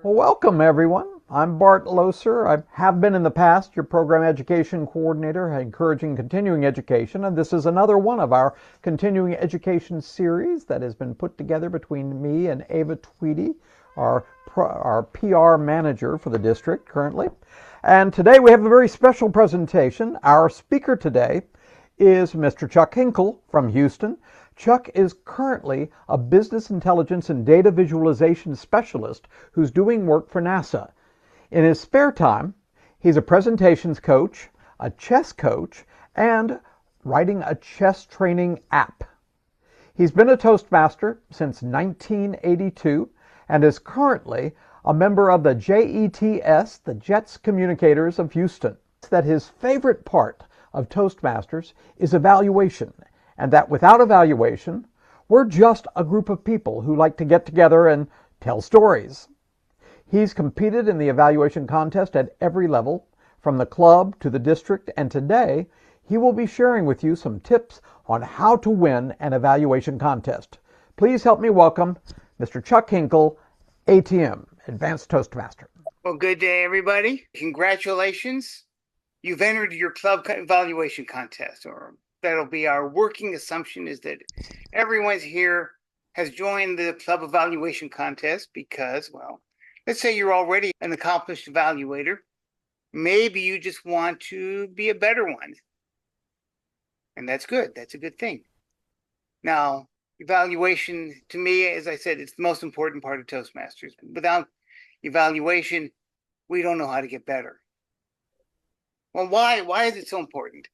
Well, welcome everyone. I'm Bart Loser. I have been in the past your program education coordinator, encouraging continuing education, and this is another one of our continuing education series that has been put together between me and Ava Tweedy, our PR manager for the district currently. And today we have a very special presentation. Our speaker today is Mr. Chuck Hinkle from Houston. Chuck is currently a business intelligence and data visualization specialist who's doing work for NASA. In his spare time, he's a presentations coach, a chess coach, and writing a chess training app. He's been a Toastmaster since 1982 and is currently a member of the JETS, the JETS Communicators of Houston. That his favorite part of Toastmasters is evaluation, and that without evaluation, we're just a group of people who like to get together and tell stories. He's competed in the evaluation contest at every level, from the club to the district, and today he will be sharing with you some tips on how to win an evaluation contest. Please help me welcome Mr. Chuck Hinkle, ATM, Advanced Toastmaster. Well, good day, everybody. Congratulations. You've entered your club evaluation contest, or that'll be our working assumption is that everyone's here has joined the club evaluation contest because, well, let's say you're already an accomplished evaluator. Maybe you just want to be a better one. And that's good. That's a good thing. Now, evaluation, to me, as I said, it's the most important part of Toastmasters. Without evaluation, we don't know how to get better. Well, why is it so important?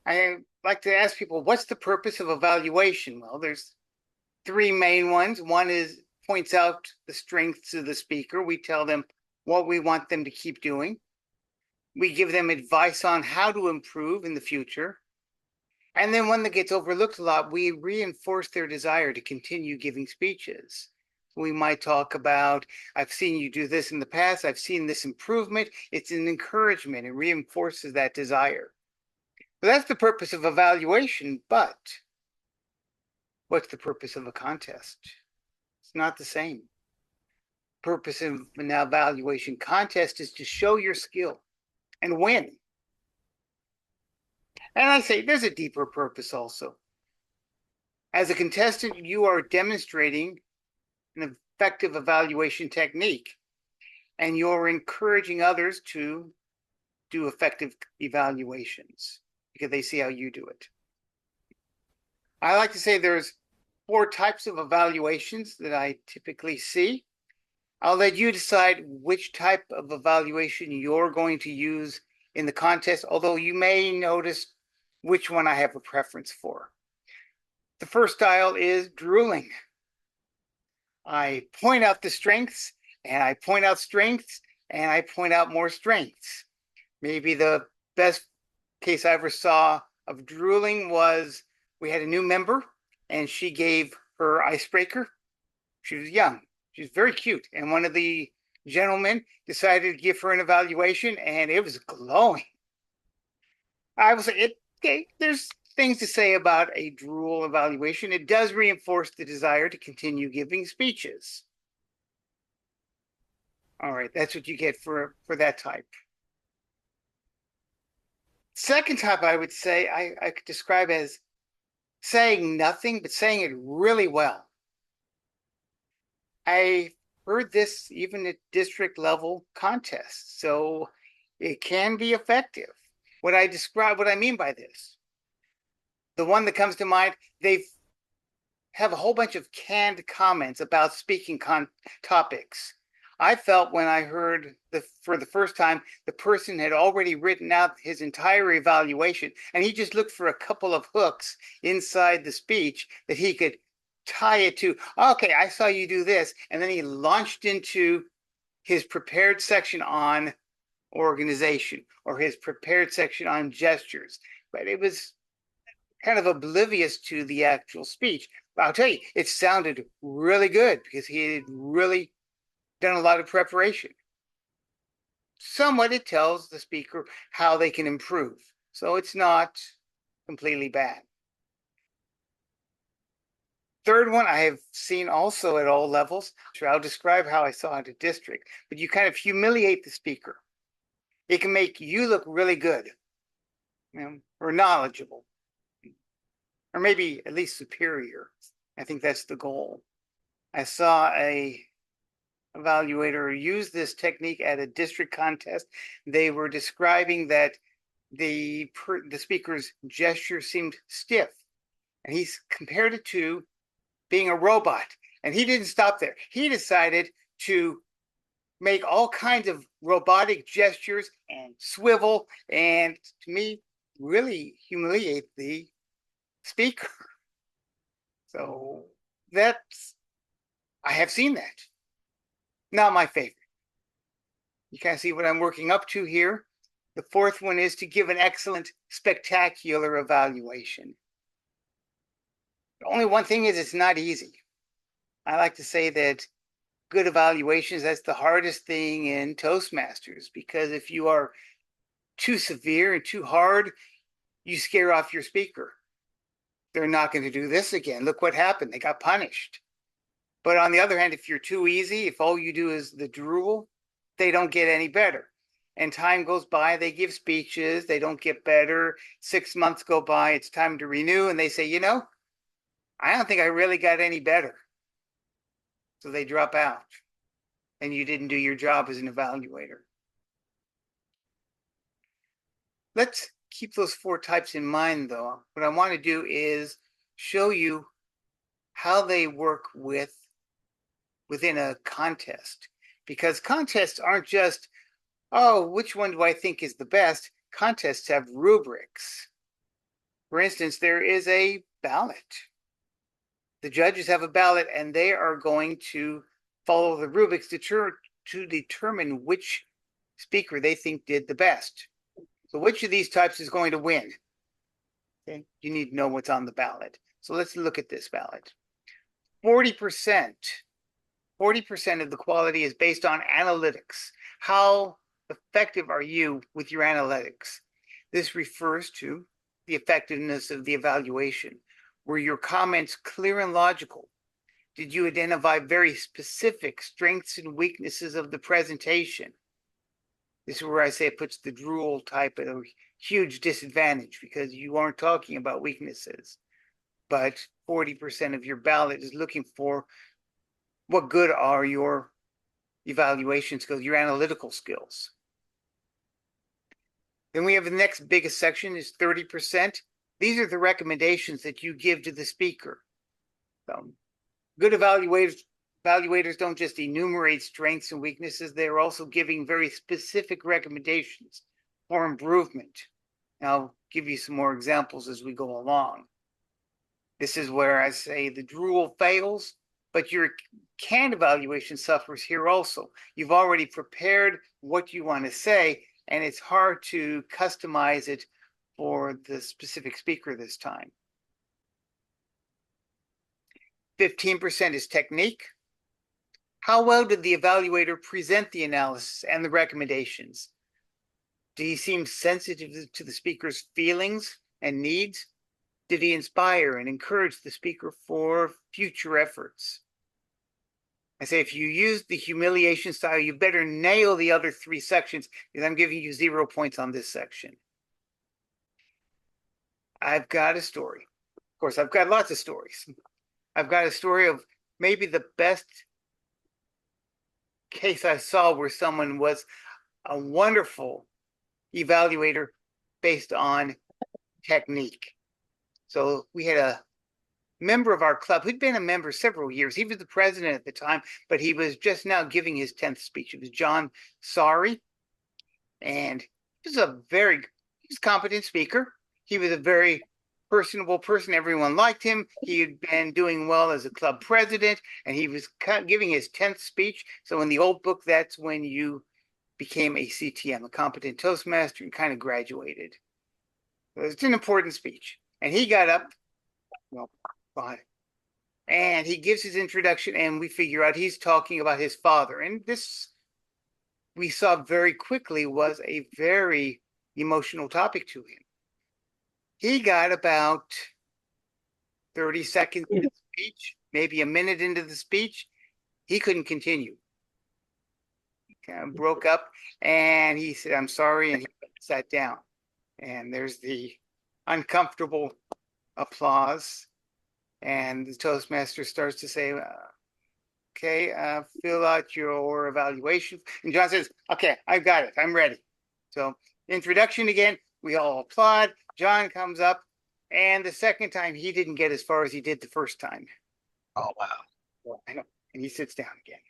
I like to ask people, what's the purpose of evaluation? Well, there's three main ones. One is points out the strengths of the speaker. We tell them what we want them to keep doing. We give them advice on how to improve in the future. And then one that gets overlooked a lot, we reinforce their desire to continue giving speeches. We might talk about, I've seen you do this in the past. I've seen this improvement. It's an encouragement. It reinforces that desire. So that's the purpose of evaluation, but what's the purpose of a contest? It's not the same. Purpose of an evaluation contest is to show your skill and win. And I say there's a deeper purpose also. As a contestant, you are demonstrating an effective evaluation technique, and you're encouraging others to do effective evaluations because they see how you do it. I like to say there's 4 types of evaluations that I typically see. I'll let you decide which type of evaluation you're going to use in the contest, although you may notice which one I have a preference for. The first style is drooling. I point out the strengths, and I point out strengths, and I point out more strengths. Maybe the best case I ever saw of drooling was we had a new member, and she gave her icebreaker. She was young. She was very cute. And one of the gentlemen decided to give her an evaluation, and it was glowing. I was like, okay, there's things to say about a drool evaluation. It does reinforce the desire to continue giving speeches. All right, that's what you get for that type. Second type, I would say, I could describe as saying nothing, but saying it really well. I heard this even at district level contests, so it can be effective. What I mean by this, the one that comes to mind, they have a whole bunch of canned comments about speaking topics. I felt when I heard for the first time, the person had already written out his entire evaluation, and he just looked for a couple of hooks inside the speech that he could tie it to. Okay, I saw you do this. And then he launched into his prepared section on organization or his prepared section on gestures. But it was kind of oblivious to the actual speech. But I'll tell you, it sounded really good because he had really done a lot of preparation. Somewhat it tells the speaker how they can improve. So it's not completely bad. Third one I have seen also at all levels. So I'll describe how I saw it at district, but you kind of humiliate the speaker. It can make you look really good, or knowledgeable, or maybe at least superior. I think that's the goal. I saw a evaluator use this technique at a district contest. They were describing that the speaker's gesture seemed stiff, and he compared it to being a robot. And he didn't stop there. He decided to make all kinds of robotic gestures and swivel, and to me, really humiliate the speaker. So I have seen that. Not my favorite. You kind of see what I'm working up to here. The fourth one is to give an excellent, spectacular evaluation. The only one thing is it's not easy. I like to say that good evaluations, that's the hardest thing in Toastmasters, because if you are too severe and too hard, you scare off your speaker. They're not going to do this again. Look what happened. They got punished. But on the other hand, if you're too easy, if all you do is the drool, they don't get any better. And time goes by, they give speeches, they don't get better. 6 months go by, it's time to renew, and they say, I don't think I really got any better. So they drop out, and you didn't do your job as an evaluator. Let's keep those 4 types in mind, though. What I want to do is show you how they work within a contest, because contests aren't just, oh, which one do I think is the best? Contests have rubrics. For instance, there is a ballot. The judges have a ballot, and they are going to follow the rubrics to determine which speaker they think did the best. So which of these types is going to win? Okay, you need to know what's on the ballot. So let's look at this ballot. 40% of the quality is based on analytics. How effective are you with your analytics? This refers to the effectiveness of the evaluation. Were your comments clear and logical? Did you identify very specific strengths and weaknesses of the presentation? This is where I say it puts the drool type at a huge disadvantage, because you aren't talking about weaknesses. But 40% of your ballot is looking for what good are your evaluation skills, your analytical skills. Then we have the next biggest section is 30%. These are the recommendations that you give to the speaker. Good evaluators don't just enumerate strengths and weaknesses, they're also giving very specific recommendations for improvement. And I'll give you some more examples as we go along. This is where I say the drool fails, but your canned evaluation suffers here also. You've already prepared what you want to say, and it's hard to customize it for the specific speaker this time. 15% is technique. How well did the evaluator present the analysis and the recommendations? Did he seem sensitive to the speaker's feelings and needs? Did he inspire and encourage the speaker for future efforts? I say if you use the humiliation style, you better nail the other 3 sections, because I'm giving you 0 points on this section. I've got a story. Of course, I've got lots of stories. I've got a story of maybe the best case I saw where someone was a wonderful evaluator based on technique. So we had a member of our club who'd been a member several years. He was the president at the time, but he was just now giving his 10th speech. It was John Sorry. And he was a competent speaker. He was a very personable person. Everyone liked him. He had been doing well as a club president, and he was giving his 10th speech. So in the old book, that's when you became a CTM, a competent Toastmaster, and kind of graduated. It's an important speech. And he got up, and he gives his introduction, and we figure out he's talking about his father. And this, we saw very quickly, was a very emotional topic to him. He got about 30 seconds to speech, maybe a minute into the speech, he couldn't continue. He kind of broke up and he said, "I'm sorry," and he sat down. And there's the uncomfortable applause. And the Toastmaster starts to say, "Okay, fill out your evaluation." And John says, "Okay, I've got it. I'm ready." So introduction again, we all applaud. John comes up, and the second time he didn't get as far as he did the first time. Oh, wow. Well, I know. And he sits down again.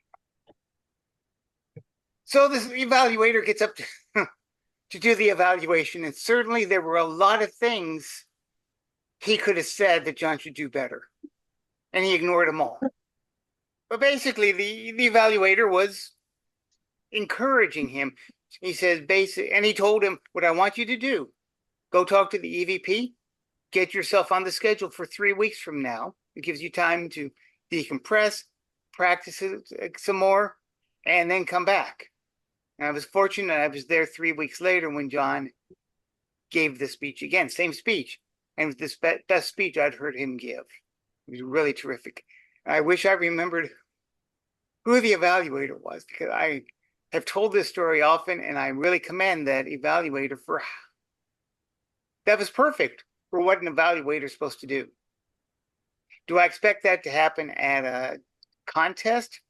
So this evaluator gets up to do the evaluation, and certainly there were a lot of things he could have said that John should do better, and he ignored them all. But basically, the evaluator was encouraging him. He says, and he told him, "What I want you to do, go talk to the EVP, get yourself on the schedule for 3 weeks from now. It gives you time to decompress, practice it some more, and then come back." And I was fortunate. I was there 3 weeks later when John gave the speech again, same speech. And it was the best speech I'd heard him give. It was really terrific. I wish I remembered who the evaluator was, because I have told this story often, and I really commend that evaluator for that was perfect for what an evaluator is supposed to do. Do I expect that to happen at a contest?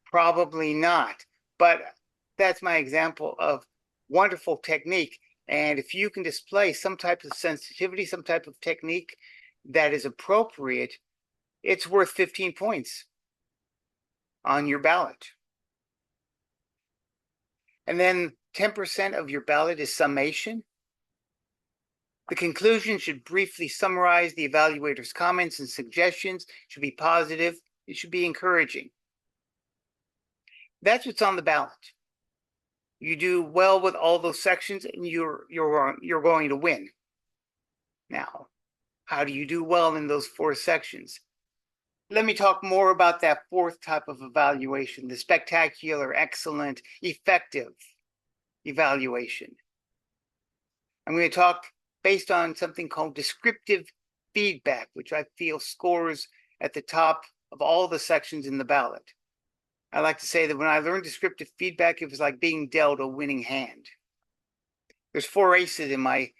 Probably not. But that's my example of wonderful technique. And if you can display some type of sensitivity, some type of technique that is appropriate, it's worth 15 points on your ballot. And then 10% of your ballot is summation. The conclusion should briefly summarize the evaluator's comments and suggestions. It should be positive. It should be encouraging. That's what's on the ballot. You do well with all those sections, and you're going to win. Now, how do you do well in those 4 sections? Let me talk more about that 4th type of evaluation, the spectacular, excellent, effective evaluation. I'm going to talk based on something called descriptive feedback, which I feel scores at the top of all the sections in the ballot. I like to say that when I learned descriptive feedback, it was like being dealt a winning hand. There's 4 aces in my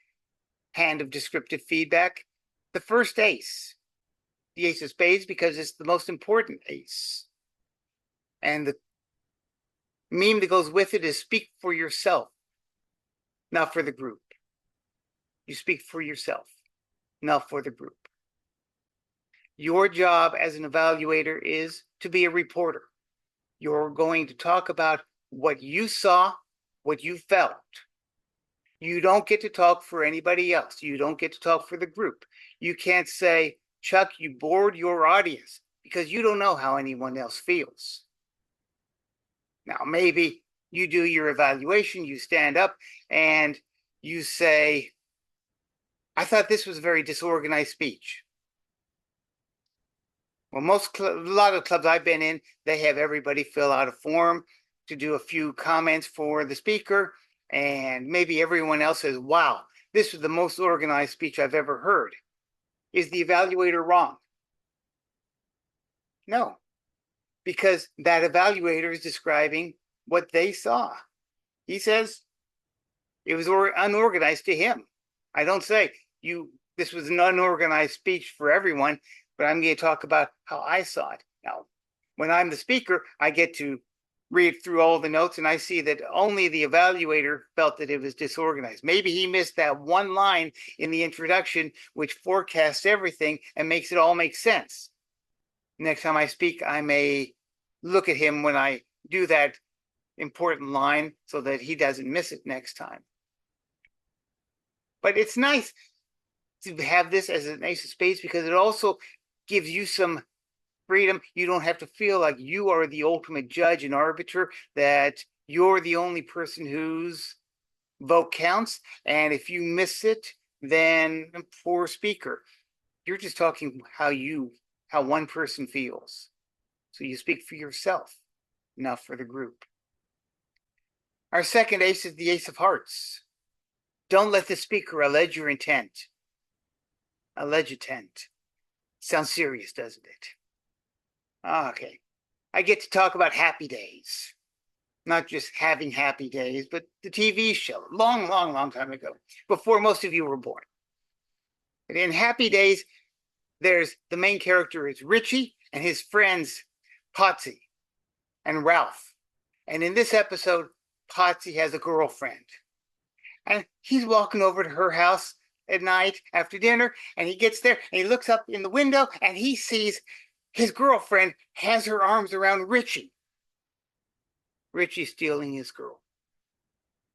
hand of descriptive feedback. The first ace, the ace of spades, because it's the most important ace. And the meme that goes with it is speak for yourself, not for the group. You speak for yourself, not for the group. Your job as an evaluator is to be a reporter. You're going to talk about what you saw, what you felt. You don't get to talk for anybody else. You don't get to talk for the group. You can't say, "Chuck, you bored your audience," because you don't know how anyone else feels. Now, maybe you do your evaluation, you stand up and you say, "I thought this was a very disorganized speech." Well, a lot of clubs I've been in, they have everybody fill out a form to do a few comments for the speaker, and maybe everyone else says, "Wow, this was the most organized speech I've ever heard." Is the evaluator wrong? No, because that evaluator is describing what they saw. He says it was unorganized to him. I don't say this was an unorganized speech for everyone, but I'm going to talk about how I saw it. Now, when I'm the speaker, I get to read through all the notes, and I see that only the evaluator felt that it was disorganized. Maybe he missed that one line in the introduction, which forecasts everything and makes it all make sense. Next time I speak, I may look at him when I do that important line so that he doesn't miss it next time. But it's nice to have this as an ace of spades because it also gives you some freedom. You don't have to feel like you are the ultimate judge and arbiter, that you're the only person whose vote counts. And if you miss it, then poor speaker. You're just talking how one person feels. So you speak for yourself, not for the group. Our second ace is the ace of hearts. Don't let the speaker allege your intent. Allege intent. Sounds serious, doesn't it? Okay. I get to talk about Happy Days. Not just having happy days, but the TV show, long, long, long time ago, before most of you were born. And in Happy Days, there's the main character is Richie and his friends Potsy and Ralph. And in this episode, Potsy has a girlfriend. And he's walking over to her house at night after dinner, and he gets there and he looks up in the window and he sees his girlfriend has her arms around Richie. Richie's stealing his girl.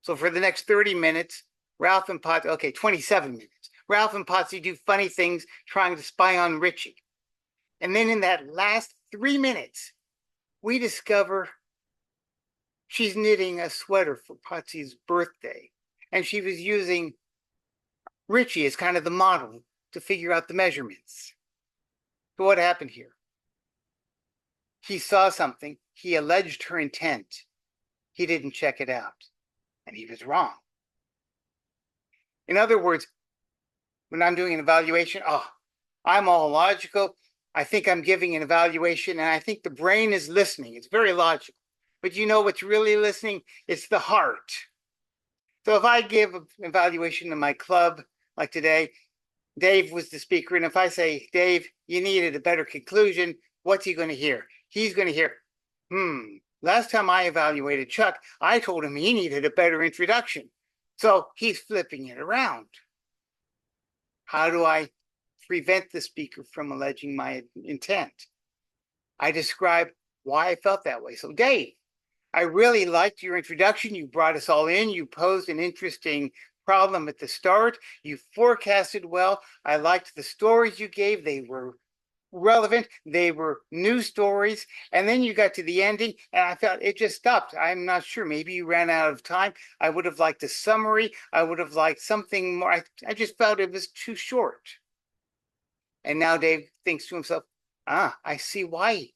So for the next 30 minutes, Ralph and Potsy, okay, 27 minutes, Ralph and Potsy do funny things trying to spy on Richie. And then in that last 3 minutes, we discover she's knitting a sweater for Potsy's birthday. And she was using Richie as kind of the model to figure out the measurements. So what happened here? He saw something. He alleged her intent. He didn't check it out. And he was wrong. In other words, when I'm doing an evaluation, I'm all logical. I think I'm giving an evaluation, and I think the brain is listening. It's very logical. But you know what's really listening? It's the heart. So if I give an evaluation to my club, like today, Dave was the speaker, and if I say, Dave, you needed a better conclusion, what's he going to hear? He's going to hear, last time I evaluated Chuck, I told him he needed a better introduction. So he's flipping it around. How do I prevent the speaker from alleging my intent? I describe why I felt that way. So Dave, I really liked your introduction. You brought us all in. You posed an interesting problem at the start. You forecasted well. I liked the stories you gave. They were relevant. They were new stories. And then you got to the ending, and I felt it just stopped. I'm not sure. Maybe you ran out of time. I would have liked a summary. I would have liked something more. I just felt it was too short. And now Dave thinks to himself, I see why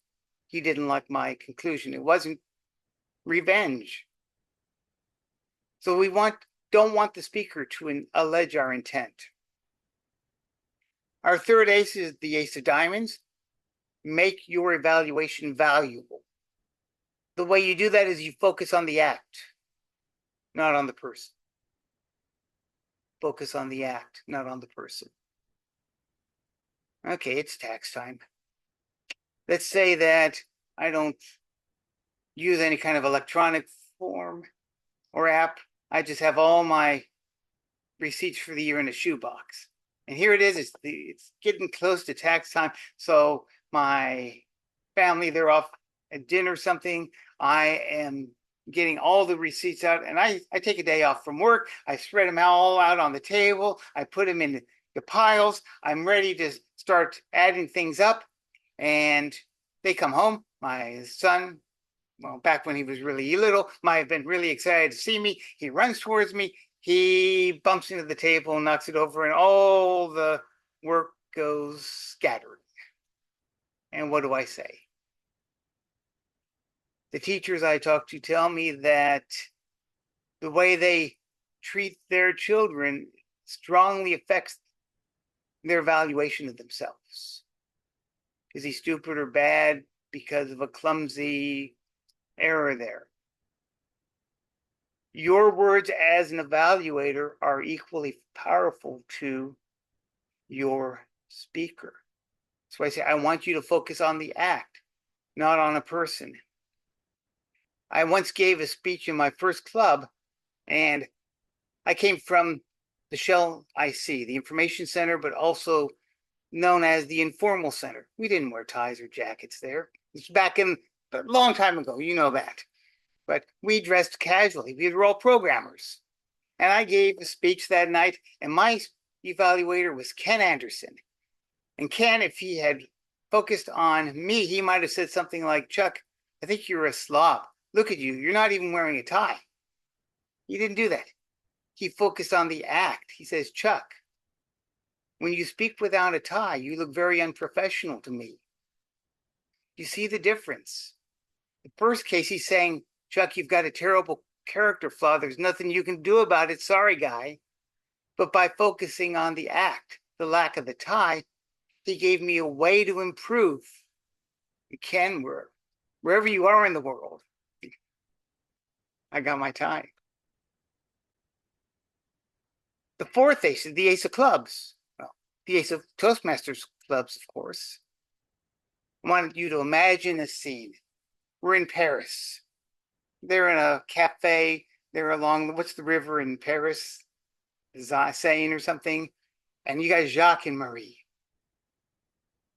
he didn't like my conclusion. It wasn't revenge. So we don't want the speaker to allege our intent. Our third ace is the ace of diamonds. Make your evaluation valuable. The way you do that is you focus on the act, not on the person. Focus on the act, not on the person. Okay, it's tax time. Let's say that I don't use any kind of electronic form or app. I just have all my receipts for the year in a shoebox. And here it is, it's getting close to tax time. So my family, they're off at dinner or something. I am getting all the receipts out, and I take a day off from work. I spread them all out on the table. I put them in the piles. I'm ready to start adding things up. And they come home. My son, well, back when he was really little, might have been really excited to see me. He runs towards me. He bumps into the table and knocks it over, and all the work goes scattering. And what do I say? The teachers I talk to tell me that the way they treat their children strongly affects their evaluation of themselves. Is he stupid or bad because of a clumsy error there? Your words as an evaluator are equally powerful to your speaker. That's why I say I want you to focus on the act, not on a person. I once gave a speech in my first club, and I came from the Shell IC, the Information Center, but also known as the Informal Center. We didn't wear ties or jackets there. It's back in a long time ago, you know that. But we dressed casually. We were all programmers. And I gave a speech that night, and my evaluator was Ken Anderson. And Ken, if he had focused on me, he might have said something like, Chuck, I think you're a slob. Look at you. You're not even wearing a tie. He didn't do that. He focused on the act. He says, Chuck, when you speak without a tie, you look very unprofessional to me. You see the difference? The first case, he's saying, Chuck, you've got a terrible character flaw. There's nothing you can do about it. Sorry, guy. But by focusing on the act, the lack of the tie, He gave me a way to improve. You can, wherever you are in the world, I got my time. The fourth ace is the ace of clubs. Well, the ace of Toastmasters clubs, of course. I wanted you to imagine a scene. We're in Paris. They're in a cafe. They're along, what's the river in Paris? Seine or something. And you got Jacques and Marie.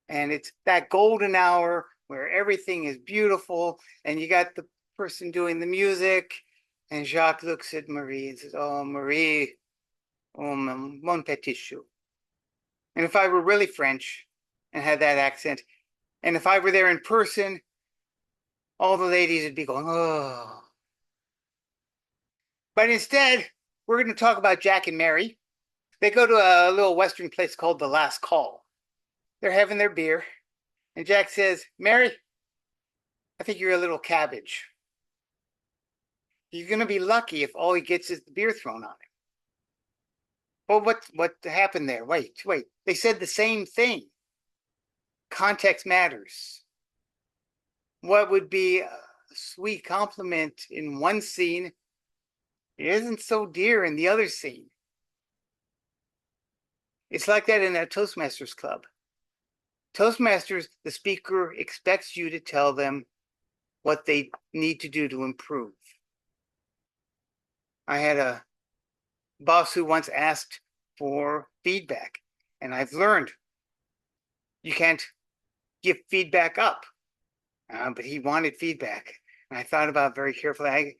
And it's that golden hour where everything is beautiful. And you got the person doing the music. And Jacques looks at Marie and says, "Oh, Marie, oh, mon petit chou." And if I were really French and had that accent, and if I were there in person, all the ladies would be going, "Oh." But instead, we're going to talk about Jack and Mary. They go to a little Western place called The Last Call. They're having their beer. And Jack says, "Mary, I think you're a little cabbage. You're going to be lucky if all he gets is the beer thrown on him." Well, what happened there? Wait. They said the same thing. Context matters. What would be a sweet compliment in one scene isn't so dear in the other scene. It's like that in a Toastmasters club. Toastmasters, the speaker expects you to tell them what they need to do to improve. I had a boss who once asked for feedback, and I've learned you can't give feedback up. But he wanted feedback, and I thought about it very carefully. I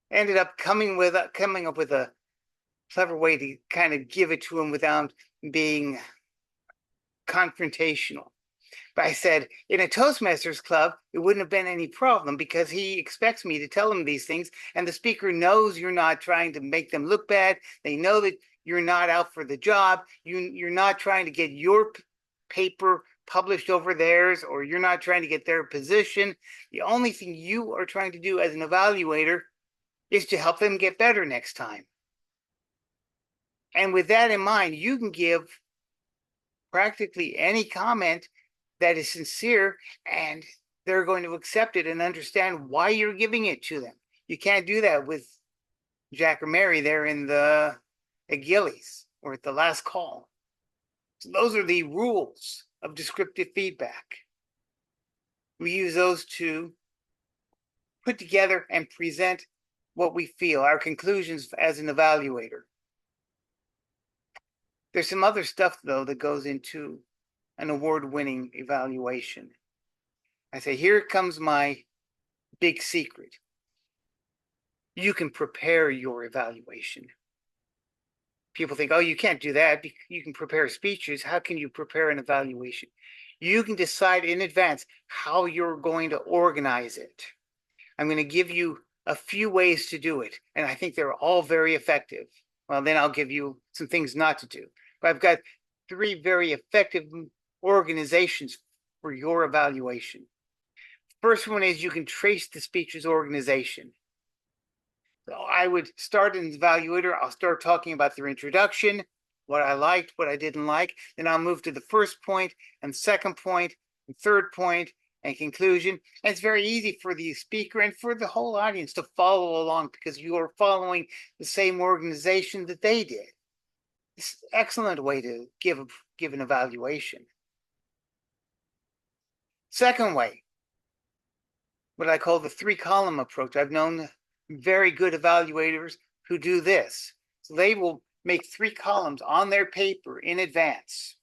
ended up coming up with a clever way to kind of give it to him without being confrontational. But I said, in a Toastmasters club, it wouldn't have been any problem because he expects me to tell him these things, and the speaker knows you're not trying to make them look bad. They know that you're not out for the job. You're not trying to get your paper published over theirs, or you're not trying to get their position. The only thing you are trying to do as an evaluator is to help them get better next time. And with that in mind, you can give practically any comment that is sincere, and they're going to accept it and understand why you're giving it to them. You can't do that with Jack or Mary there in the Achilles or at The Last Call. So those are the rules of descriptive feedback. We use those to put together and present what we feel, our conclusions as an evaluator. There's some other stuff, though, that goes into an award-winning evaluation. I say, here comes my big secret. You can prepare your evaluation. People think, oh, you can't do that. You can prepare speeches. How can you prepare an evaluation? You can decide in advance how you're going to organize it. I'm going to give you a few ways to do it, and I think they're all very effective. Well, then I'll give you some things not to do. But I've got 3 very effective organizations for your evaluation. First one is you can trace the speech's organization. So I would start an evaluator. I'll start talking about their introduction, what I liked, what I didn't like. Then I'll move to the first point and second point and third point and conclusion. And it's very easy for the speaker and for the whole audience to follow along because you are following the same organization that they did. It's an excellent way to give an evaluation. Second way, what I call the 3-column approach. I've known very good evaluators who do this. So they will make 3 columns on their paper in advance.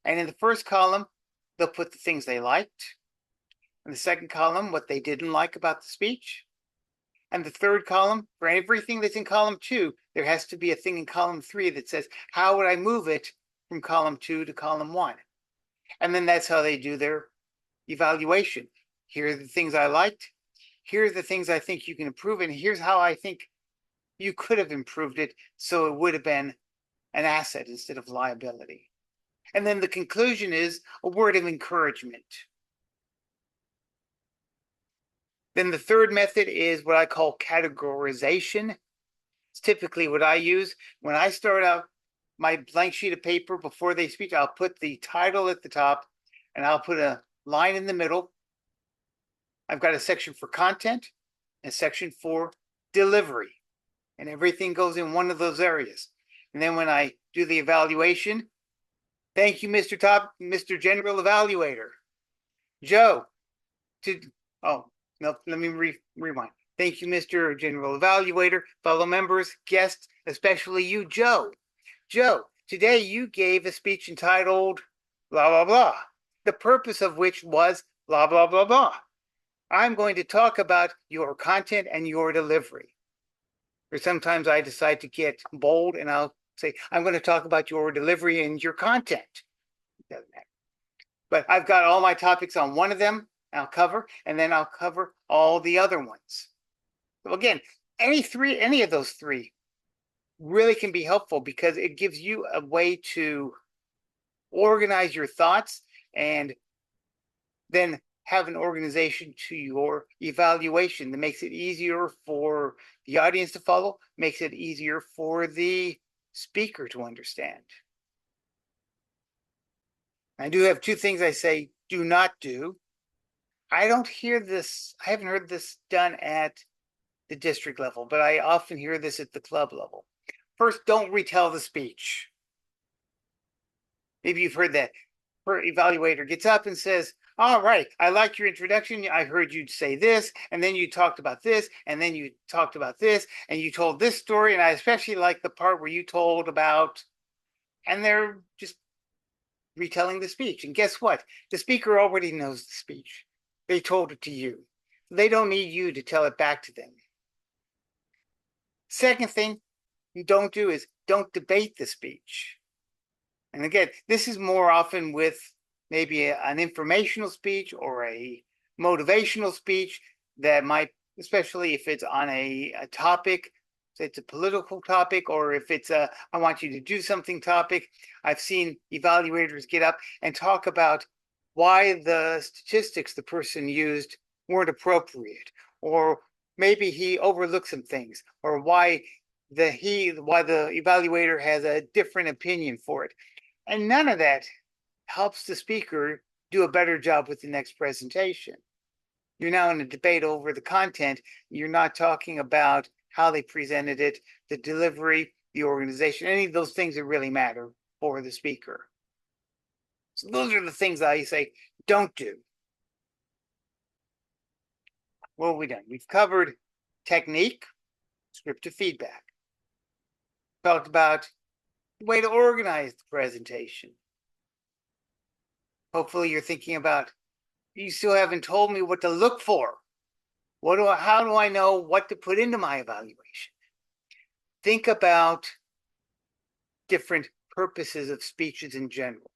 And in the first column, they'll put the things they liked. In the second column, what they didn't like about the speech. And the third column, for everything that's in column 2, there has to be a thing in column 3 that says, how would I move it from column 2 to column 1? And then that's how they do their evaluation. Here are the things I liked. Here are the things I think you can improve. And here's how I think you could have improved it so it would have been an asset instead of liability. And then the conclusion is a word of encouragement. Then the third method is what I call categorization. It's typically what I use when I start out my blank sheet of paper before they speak, I'll put the title at the top and I'll put a line in the middle. I've got a section for content, a section for delivery, and everything goes in one of those areas. And then when I do the evaluation, thank you, Mr. General Evaluator. Joe, oh, no, let me rewind. Thank you, Mr. General Evaluator, fellow members, guests, especially you, Joe. Joe, today you gave a speech entitled blah, blah, blah, the purpose of which was blah, blah, blah, blah. I'm going to talk about your content and your delivery. Or sometimes I decide to get bold and I'll say, I'm going to talk about your delivery and your content. Doesn't matter. But I've got all my topics on one of them I'll cover, and then I'll cover all the other ones. So again, any of those three really can be helpful because it gives you a way to organize your thoughts and then have an organization to your evaluation that makes it easier for the audience to follow, makes it easier for the speaker to understand. I do have two things I say do not do. I don't hear this, I haven't heard this done at the district level, but I often hear this at the club level. First, don't retell the speech. Maybe you've heard that. Her evaluator gets up and says, all right, I like your introduction. I heard you say this, and then you talked about this, and then you talked about this, and you told this story, and I especially like the part where you told about, and they're just retelling the speech. And guess what? The speaker already knows the speech. They told it to you. They don't need you to tell it back to them. Second thing you don't do is don't debate the speech. And again, this is more often with maybe an informational speech or a motivational speech that might, especially if it's on a topic, so it's a political topic, or if it's a I want you to do something topic. I've seen evaluators get up and talk about why the statistics the person used weren't appropriate, or maybe he overlooked some things, or why the evaluator has a different opinion for it. And none of that helps the speaker do a better job with the next presentation. You're now in a debate over the content. You're not talking about how they presented it, the delivery, the organization, any of those things that really matter for the speaker. So those are the things that I say don't do. What have we done? We've covered technique, scriptive feedback. Talked about the way to organize the presentation. Hopefully you're thinking about, you still haven't told me what to look for. How do I know what to put into my evaluation? Think about different purposes of speeches in general.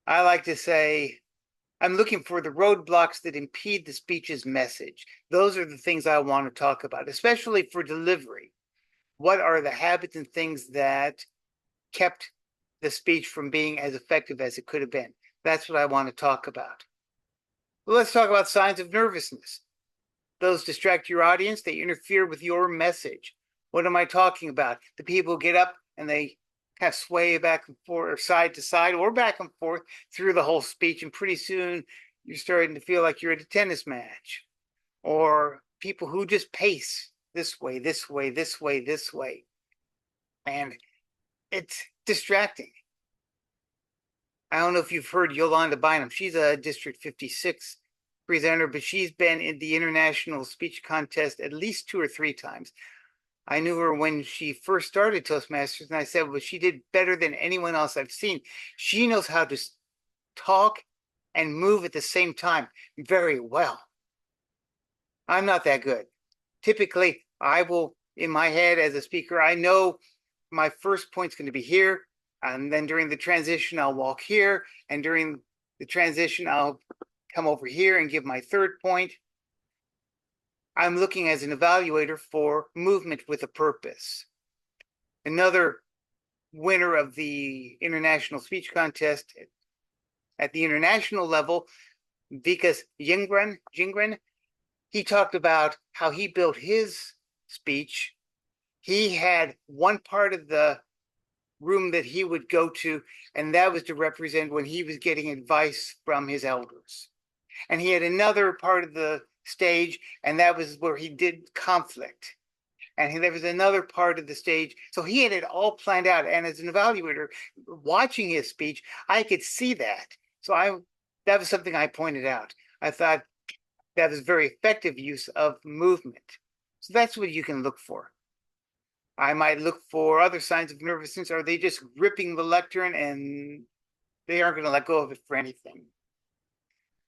I like to say, I'm looking for the roadblocks that impede the speech's message. Those are the things I want to talk about, especially for delivery. What are the habits and things that kept the speech from being as effective as it could have been? That's what I want to talk about. Well, let's talk about signs of nervousness. Those distract your audience. They interfere with your message. What am I talking about? The people get up and they kind of sway back and forth, or side to side, or back and forth through the whole speech. And pretty soon you're starting to feel like you're at a tennis match. Or people who just pace this way, this way, this way, this way. And it's distracting. I don't know if you've heard Yolanda Bynum. She's a District 56 presenter, but she's been in the international speech contest at least 2 or 3 times. I knew her when she first started Toastmasters, and I said, well, she did better than anyone else I've seen. She knows how to talk and move at the same time very well. I'm not that good. Typically, I will, in my head as a speaker, I know my first point's going to be here, and then during the transition, I'll walk here, and during the transition, I'll come over here and give my third point. I'm looking as an evaluator for movement with a purpose. Another winner of the international speech contest at the international level, Vikas Jingran, he talked about how he built his speech. He had one part of the room that he would go to, and that was to represent when he was getting advice from his elders. And he had another part of the stage, and that was where he did conflict. And there was another part of the stage. So he had it all planned out. And as an evaluator, watching his speech, I could see that. So that was something I pointed out. I thought that was very effective use of movement. So that's what you can look for. I might look for other signs of nervousness. Are they just gripping the lectern and they aren't going to let go of it for anything?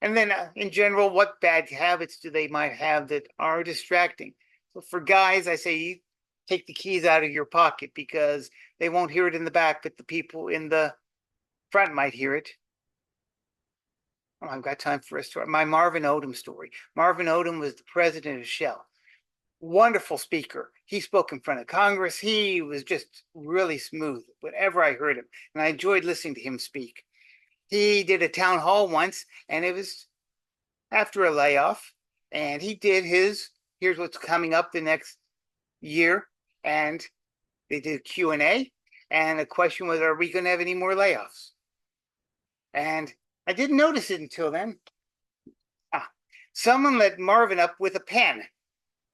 And then in general, what bad habits do they might have that are distracting? So for guys, I say you take the keys out of your pocket because they won't hear it in the back, but the people in the front might hear it. Oh, I've got time for a story. My Marvin Odom story. Marvin Odom was the president of Shell. Wonderful speaker. He spoke in front of Congress. He was just really smooth whenever I heard him. And I enjoyed listening to him speak. He did a town hall once, and it was after a layoff. And he did here's what's coming up the next year. And they did Q&A. And the question was, are we going to have any more layoffs? And I didn't notice it until then. Someone let Marvin up with a pen.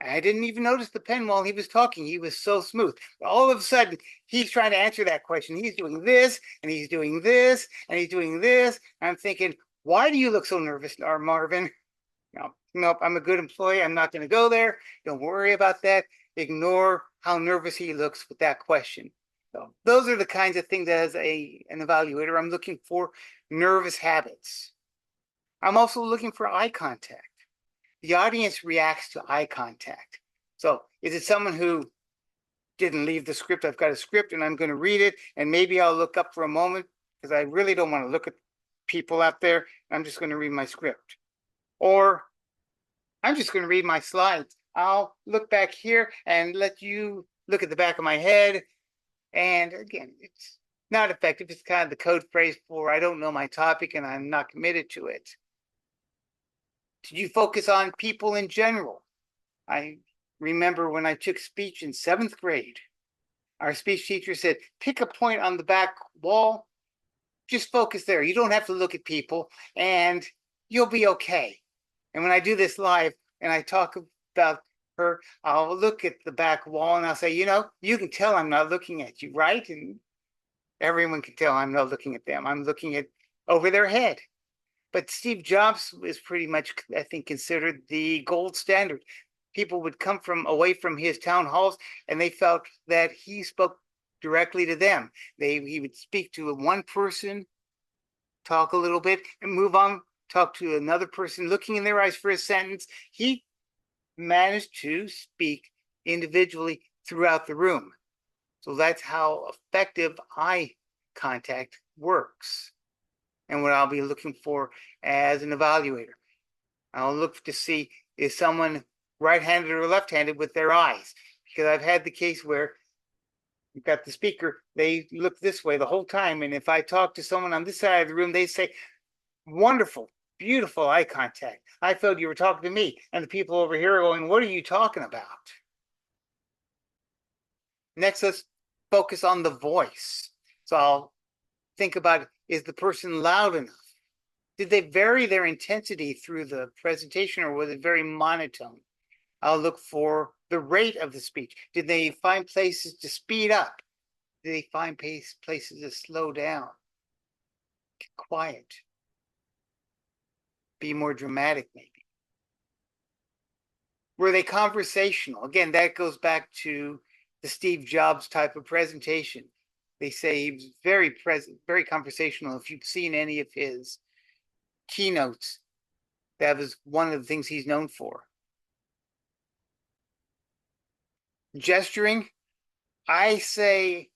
I didn't even notice the pen while he was talking. He was so smooth. All of a sudden, he's trying to answer that question. He's doing this, and he's doing this, and he's doing this. I'm thinking, why do you look so nervous, Marvin? Nope, I'm a good employee. I'm not going to go there. Don't worry about that. Ignore how nervous he looks with that question. So those are the kinds of things as an evaluator I'm looking for. Nervous habits. I'm also looking for eye contact. The audience reacts to eye contact. So is it someone who didn't leave the script? I've got a script and I'm going to read it, and maybe I'll look up for a moment because I really don't want to look at people out there. I'm just going to read my script. Or I'm just going to read my slides. I'll look back here and let you look at the back of my head. And again, it's not effective. It's kind of the code phrase for I don't know my topic and I'm not committed to it. Did you focus on people in general? I remember when I took speech in 7th grade, our speech teacher said, pick a point on the back wall, just focus there. You don't have to look at people and you'll be okay. And when I do this live and I talk about her, I'll look at the back wall and I'll say, you can tell I'm not looking at you, right? And everyone can tell I'm not looking at them. I'm looking at over their head. But Steve Jobs is pretty much, I think, considered the gold standard. People would come away from his town halls and they felt that he spoke directly to them. He would speak to one person, talk a little bit, and move on, talk to another person, looking in their eyes for a sentence. He managed to speak individually throughout the room. So that's how effective eye contact works. And what I'll be looking for as an evaluator. I'll look to see is someone right-handed or left-handed with their eyes. Because I've had the case where you've got the speaker, they look this way the whole time. And if I talk to someone on this side of the room, they say, wonderful, beautiful eye contact. I felt you were talking to me. And the people over here are going, what are you talking about? Next, let's focus on the voice. So I'll think about, is the person loud enough? Did they vary their intensity through the presentation, or was it very monotone? I'll look for the rate of the speech. Did they find places to speed up? Did they find places to slow down? Get quiet. Be more dramatic, maybe. Were they conversational? Again, that goes back to the Steve Jobs type of presentation. They say he was very conversational. If you've seen any of his keynotes, that was one of the things he's known for. Gesturing, I say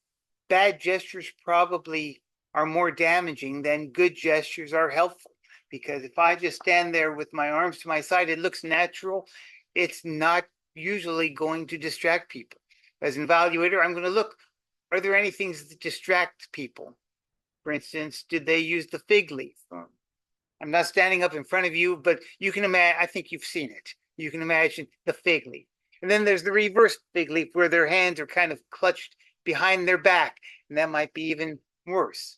bad gestures probably are more damaging than good gestures are helpful. Because if I just stand there with my arms to my side, it looks natural. It's not usually going to distract people. As an evaluator, I'm going to look, are there any things that distract people? For instance, did they use the fig leaf? I'm not standing up in front of you, but you can imagine, I think you've seen it. You can imagine the fig leaf. And then there's the reverse fig leaf where their hands are kind of clutched behind their back, and that might be even worse.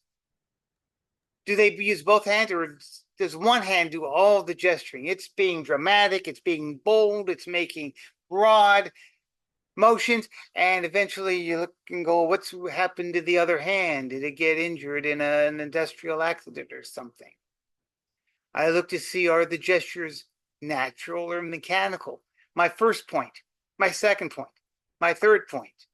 Do they use both hands, or does one hand do all the gesturing? It's being dramatic, it's being bold, it's making broad motions, and eventually you look and go, what's happened to the other hand? Did it get injured in an industrial accident or something? I look to see, are the gestures natural or mechanical? My first point, my second point, my third point.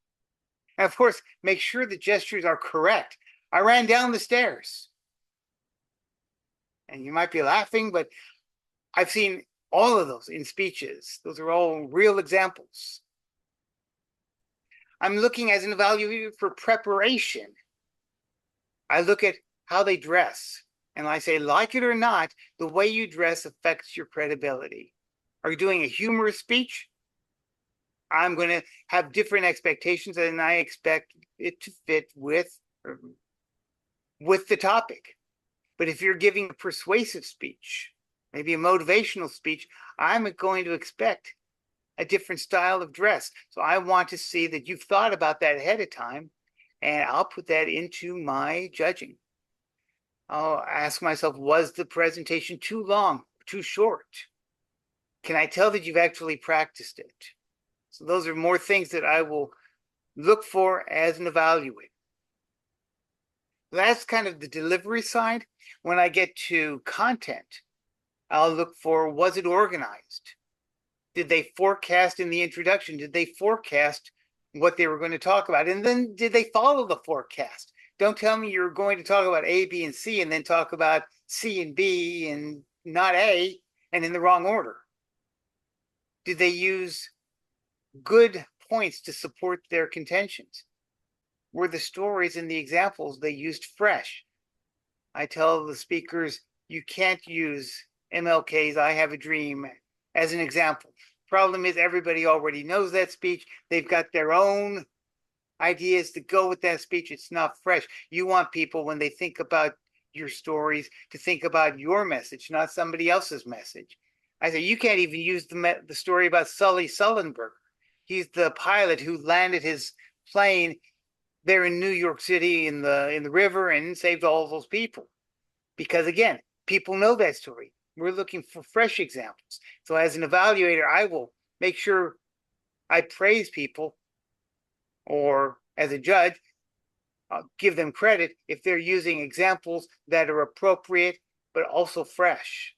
And of course, make sure the gestures are correct. I ran down the stairs. And you might be laughing, but I've seen all of those in speeches. Those are all real examples. I'm looking as an evaluator for preparation. I look at how they dress. And I say, like it or not, the way you dress affects your credibility. Are you doing a humorous speech? I'm going to have different expectations, and I expect it to fit with the topic. But if you're giving a persuasive speech, maybe a motivational speech, I'm going to expect a different style of dress. So I want to see that you've thought about that ahead of time, and I'll put that into my judging. I'll ask myself, was the presentation too long, too short? Can I tell that you've actually practiced it? So those are more things that I will look for as an evaluator. That's kind of the delivery side. When I get to content, I'll look for, was it organized? Did they forecast in the introduction? Did they forecast what they were going to talk about? And then did they follow the forecast? Don't tell me you're going to talk about A, B, and C, and then talk about C and B and not A, and in the wrong order. Did they use good points to support their contentions? Were the stories and the examples they used fresh? I tell the speakers, you can't use MLK's I Have a Dream as an example. Problem is, everybody already knows that speech. They've got their own ideas to go with that speech. It's not fresh. You want people, when they think about your stories, to think about your message, not somebody else's message. I say, you can't even use the story about Sully Sullenberger. He's the pilot who landed his plane there in New York City in the river and saved all those people. Because again, people know that story. We're looking for fresh examples. So as an evaluator, I will make sure I praise people, or as a judge, I'll give them credit if they're using examples that are appropriate, but also fresh.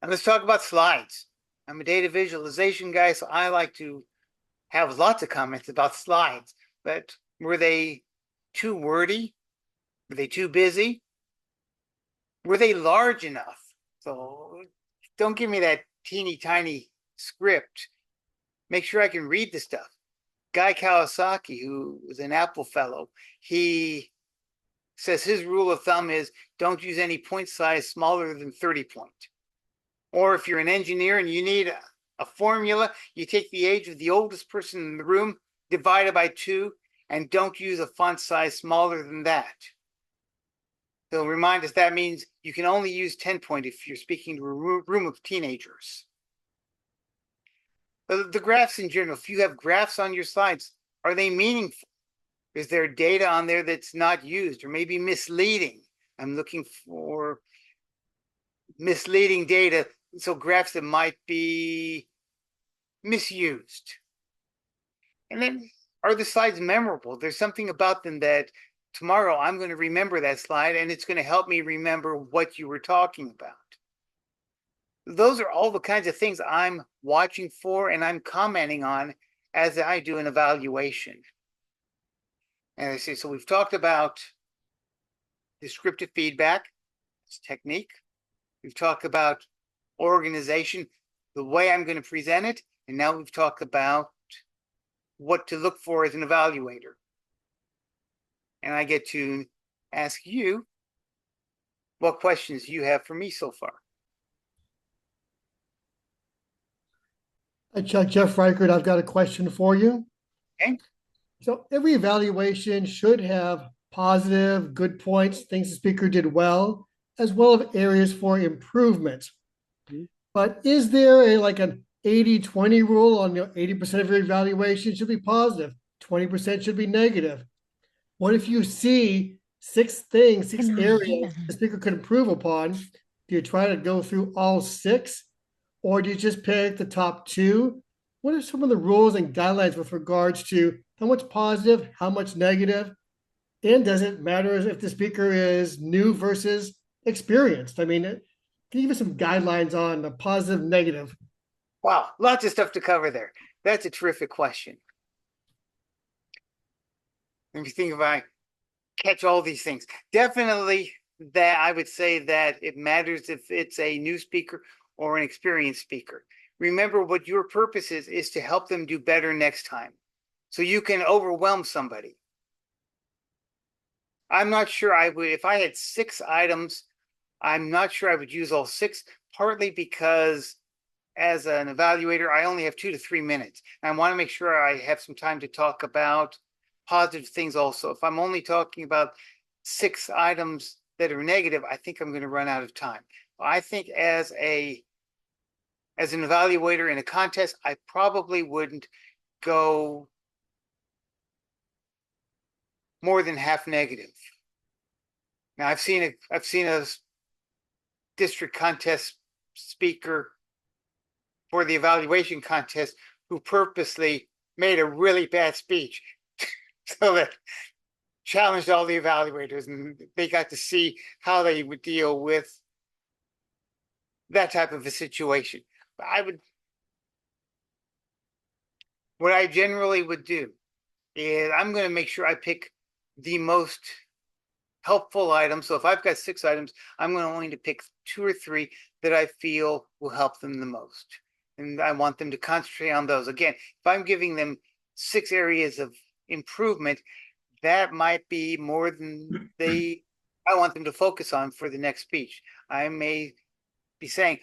And let's talk about slides. I'm a data visualization guy, so I like to have lots of comments about slides. But were they too wordy? Were they too busy? Were they large enough? So don't give me that teeny tiny script. Make sure I can read the stuff. Guy Kawasaki, who was an Apple fellow, he says his rule of thumb is don't use any point size smaller than 30 point. Or if you're an engineer and you need a formula, you take the age of the oldest person in the room, divide it by 2, and don't use a font size smaller than that. They'll remind us that means you can only use 10 point if you're speaking to a room of teenagers. The graphs in general, if you have graphs on your slides, are they meaningful? Is there data on there that's not used or maybe misleading? I'm looking for misleading data, so graphs that might be misused. And then, are the slides memorable? There's something about them that tomorrow I'm going to remember that slide, and it's going to help me remember what you were talking about. Those are all the kinds of things I'm watching for and I'm commenting on as I do an evaluation. And I say, so we've talked about descriptive feedback, it's technique. We've talked about organization, the way I'm going to present it, and now we've talked about what to look for as an evaluator. And I get to ask you what questions you have for me so far. Hi, Chuck. Jeff Reichert, I've got a question for you. Okay. So every evaluation should have positive, good points, things the speaker did well as areas for improvement. Mm-hmm. But is there like an 80-20 rule on 80% of your evaluation should be positive, 20% should be negative. What if you see 6 things, 6 areas the speaker could improve upon? Do you try to go through all 6, or do you just pick the top 2? What are some of the rules and guidelines with regards to how much positive, how much negative? And does it matter if the speaker is new versus experienced? I mean, can you give us some guidelines on the positive, negative? Wow, lots of stuff to cover there. That's a terrific question. Let me think if I catch all these things. Definitely that I would say that it matters if it's a new speaker or an experienced speaker. Remember, what your purpose is to help them do better next time. So you can overwhelm somebody. I'm not sure I would, if I had 6 items, I'm not sure I would use all 6, partly because as an evaluator, I only have 2 to 3 minutes. And I want to make sure I have some time to talk about positive things also. If I'm only talking about 6 items that are negative, I think I'm going to run out of time. I think as an evaluator in a contest, I probably wouldn't go more than half negative. Now I've seen a district contest speaker for the evaluation contest who purposely made a really bad speech so that challenged all the evaluators, and they got to see how they would deal with that type of a situation. What I generally would do is I'm going to make sure I pick the most helpful items. So if I've got 6 items, I'm going to pick 2 or 3 that I feel will help them the most. And I want them to concentrate on those. Again, if I'm giving them 6 areas of improvement, that might be more than I want them to focus on for the next speech. I may be saying,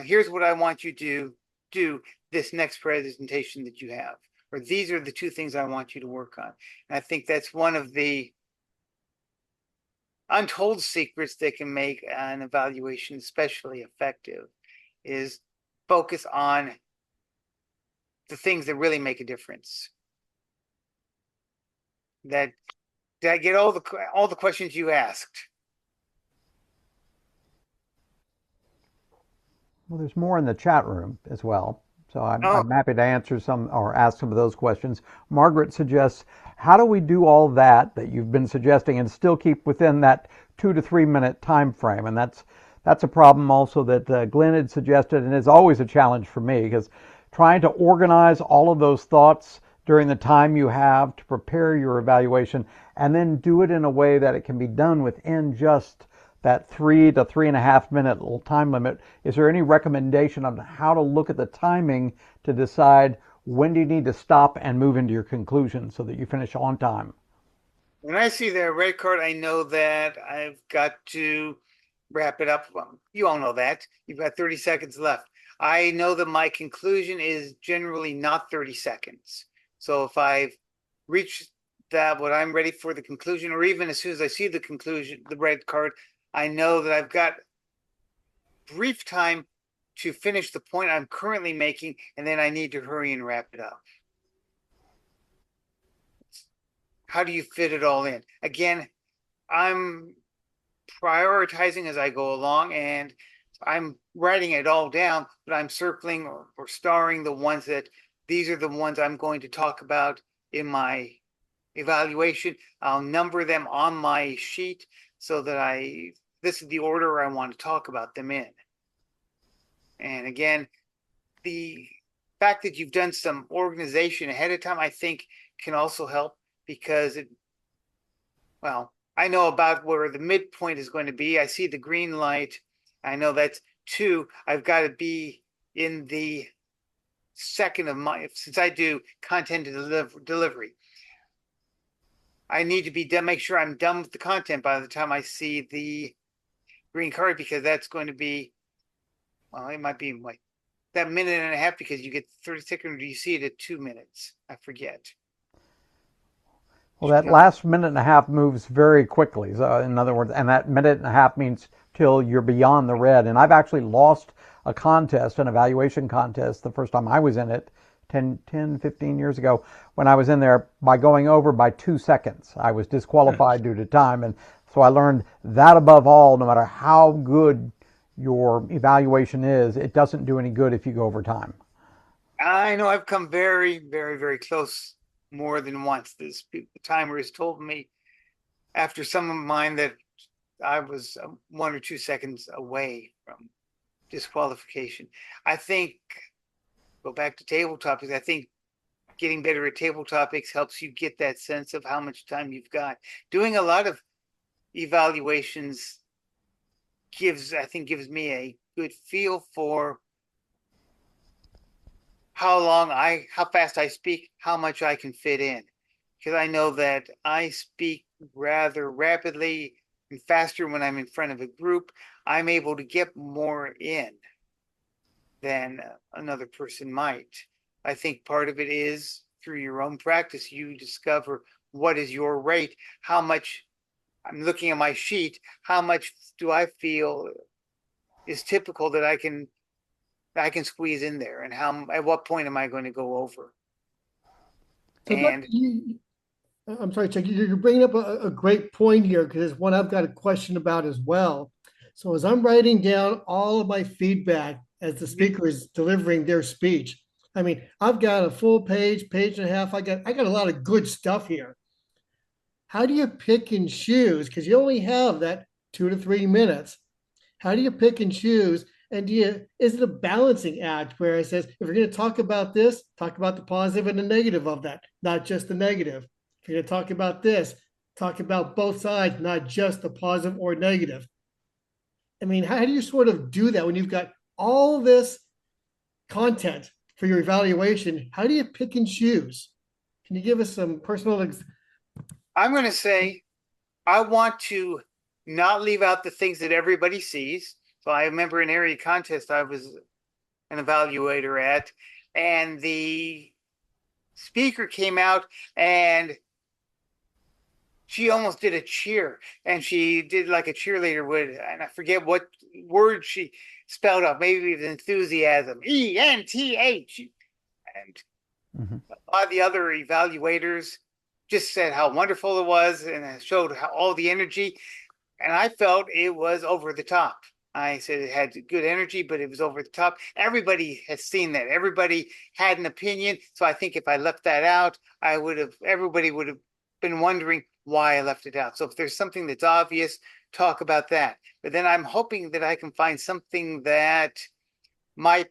here's what I want you to do this next presentation that you have, or these are the 2 things I want you to work on. And I think that's one of the untold secrets that can make an evaluation especially effective, is focus on the things that really make a difference. Did I get all the questions you asked? Well, there's more in the chat room as well. So I'm happy to answer some or ask some of those questions. Margaret suggests, how do we do all that you've been suggesting and still keep within that 2 to 3 minute time frame? And that's a problem also that Glenn had suggested, and is always a challenge for me, because trying to organize all of those thoughts during the time you have to prepare your evaluation and then do it in a way that it can be done within just that 3 to 3.5 minute little time limit. Is there any recommendation on how to look at the timing to decide when do you need to stop and move into your conclusion so that you finish on time? When I see the red card, I know that I've got to wrap it up. You all know that. You've got 30 seconds left. I know that my conclusion is generally not 30 seconds. So if I've reached what I'm ready for the conclusion, or even as soon as I see the conclusion, the red card, I know that I've got brief time to finish the point I'm currently making, and then I need to hurry and wrap it up. How do you fit it all in? Again, I'm prioritizing as I go along, and I'm writing it all down, but I'm circling or starring the ones that these are the ones I'm going to talk about in my evaluation. I'll number them on my sheet so that this is the order I want to talk about them in. And again, the fact that you've done some organization ahead of time, I think, can also help, because I know about where the midpoint is going to be. I see the green light. I know that's 2. I've got to be in the second of since I do content delivery, I need to be done, make sure I'm done with the content by the time I see the green card, because that's going to be, it might be like that 1.5 minutes, because you get 30 seconds, or you see it at 2 minutes. I forget. Well, that last 1.5 minutes moves very quickly. So in other words, and that 1.5 minutes means till you're beyond the red. And I've actually lost a contest, an evaluation contest, the first time I was in it, 15 years ago when I was in there by going over by 2 seconds. I was disqualified due to time. And so I learned that above all, no matter how good your evaluation is, it doesn't do any good if you go over time. I know I've come very, very, very close more than once. The timer has told me after some of mine that I was 1 or 2 seconds away from disqualification. I think, go back to table topics, I think getting better at table topics helps you get that sense of how much time you've got. Doing a lot of evaluations gives me a good feel for how fast I speak, how much I can fit in. Because I know that I speak rather rapidly and faster when I'm in front of a group. I'm able to get more in than another person might. I think part of it is through your own practice, you discover what is your rate, how much. I'm looking at my sheet, how much do I feel is typical that I can squeeze in there, and at what point am I going to go over? So And I'm sorry, Chuck, you're bringing up a great point here because it's one I've got a question about as well. So as I'm writing down all of my feedback as the speaker is delivering their speech, I mean, I've got a full page and a half. I got a lot of good stuff here. How do you pick and choose? Because you only have that 2 to 3 minutes. How do you pick and choose? And is it a balancing act where it says, if you're going to talk about this, talk about the positive and the negative of that, not just the negative. If you're going to talk about this, talk about both sides, not just the positive or negative. I mean, how do you sort of do that when you've got all this content for your evaluation? How do you pick and choose? Can you give us some personal I'm going to say I want to not leave out the things that everybody sees. So I remember an area contest I was an evaluator at, and the speaker came out and she almost did a cheer, and she did like a cheerleader would, and I forget what word she spelled out, maybe with enthusiasm, ENTH. And a lot of the other evaluators just said how wonderful it was and showed all the energy. And I felt it was over the top. I said it had good energy, but it was over the top. Everybody has seen that. Everybody had an opinion. So I think if I left that out, everybody would have been wondering why I left it out. So if there's something that's obvious, talk about that. But then I'm hoping that I can find something that I